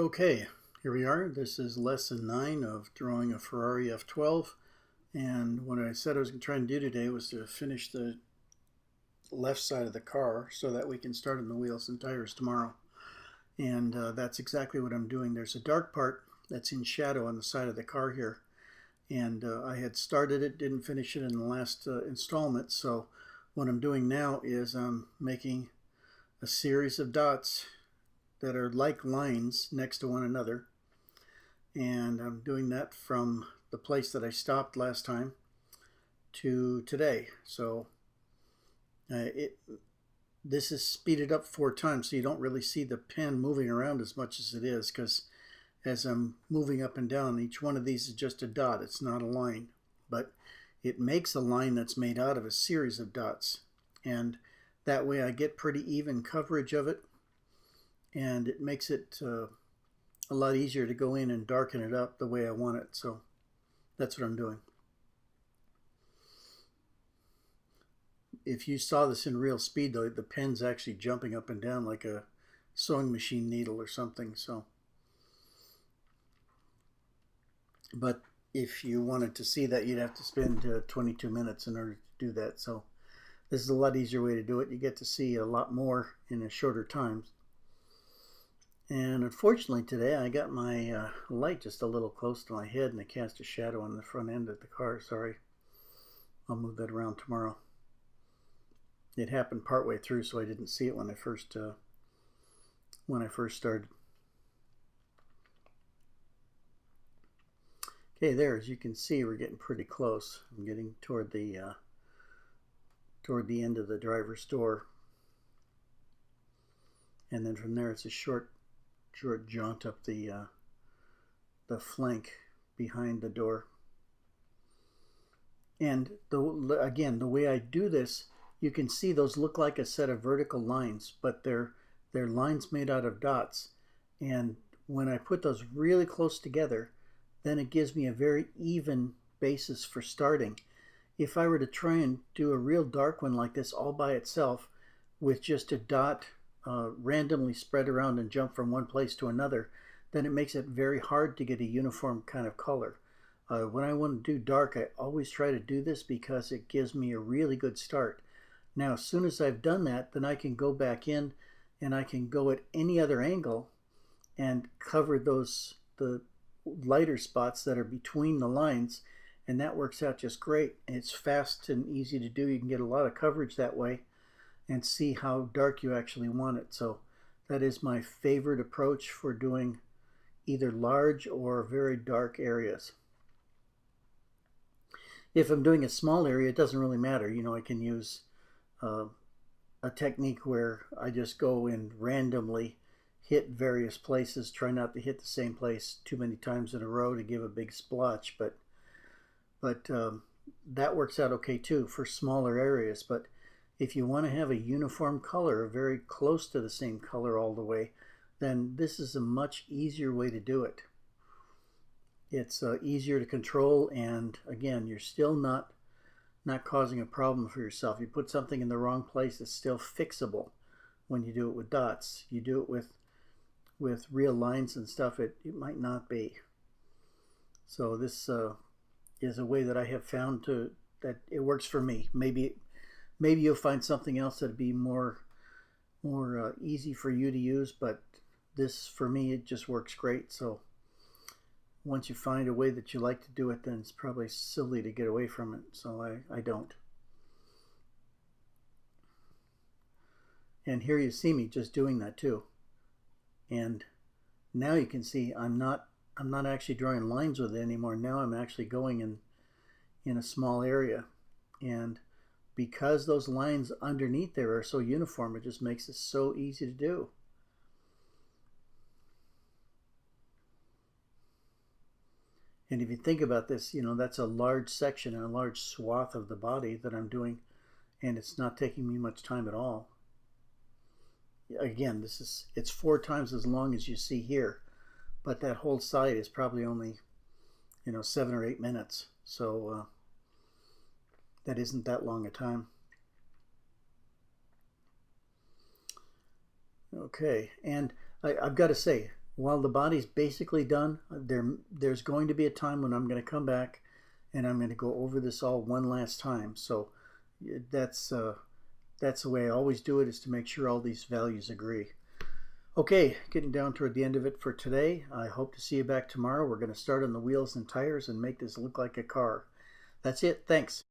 Okay, here we are. This is lesson 9 of drawing a Ferrari F12, and what I said I was going to try and do today was to finish the left side of the car so that we can start on the wheels and tires tomorrow. And that's exactly what I'm doing. There's a dark part that's in shadow on the side of the car here, and I had started it, didn't finish it in the last installment, so what I'm doing now is I'm making a series of dots that are like lines next to one another, and I'm doing that from the place that I stopped last time to today. So this is speeded up 4 times, so you don't really see the pen moving around as much as it is, because as I'm moving up and down, each one of these is just a dot. It's not a line, but it makes a line that's made out of a series of dots, and that way I get pretty even coverage of it, and it makes it a lot easier to go in and darken it up the way I want it. So that's what I'm doing. If you saw this in real speed, though, the pen's actually jumping up and down like a sewing machine needle or something. So, but if you wanted to see that, you'd have to spend 22 minutes in order to do that. So this is a lot easier way to do it. You get to see a lot more in a shorter time. And unfortunately today I got my light just a little close to my head, and it cast a shadow on the front end of the car. Sorry. I'll move that around tomorrow. It happened partway through, so I didn't see it when I first started. Okay, there, as you can see, we're getting pretty close. I'm getting toward the end of the driver's door, and then from there it's a short jaunt up the flank behind the door. And again, the way I do this, you can see those look like a set of vertical lines, but they're lines made out of dots. And when I put those really close together, then it gives me a very even basis for starting. If I were to try and do a real dark one like this all by itself with just a dot randomly spread around and jump from one place to another, then it makes it very hard to get a uniform kind of color. When I want to do dark, I always try to do this because it gives me a really good start. Now, as soon as I've done that, then I can go back in and I can go at any other angle and cover the lighter spots that are between the lines, and that works out just great. It's fast and easy to do. You can get a lot of coverage that way and see how dark you actually want it. So that is my favorite approach for doing either large or very dark areas. If I'm doing a small area, it doesn't really matter. You know, I can use a technique where I just go and randomly hit various places, try not to hit the same place too many times in a row to give a big splotch, but that works out okay too for smaller areas. But if you want to have a uniform color, very close to the same color all the way, then this is a much easier way to do it. It's easier to control, and again, you're still not causing a problem for yourself. You put something in the wrong place, it's still fixable when you do it with dots. You do it with real lines and stuff, it might not be. So this is a way that I have found that it works for me. Maybe you'll find something else that'd be more easy for you to use, but this, for me, it just works great. So once you find a way that you like to do it, then it's probably silly to get away from it. So I don't. And here you see me just doing that too. And now you can see I'm not actually drawing lines with it anymore. Now I'm actually going in a small area. And because those lines underneath there are so uniform, it just makes it so easy to do. And if you think about this, you know, that's a large section and a large swath of the body that I'm doing, and it's not taking me much time at all. Again, it's 4 times as long as you see here, but that whole side is probably only, 7 or 8 minutes. So that isn't that long a time. Okay, and I've got to say, while the body's basically done, there's going to be a time when I'm going to come back and I'm going to go over this all one last time. So that's that's the way I always do it, is to make sure all these values agree. Okay, getting down toward the end of it for today. I hope to see you back tomorrow. We're going to start on the wheels and tires and make this look like a car. That's it. Thanks.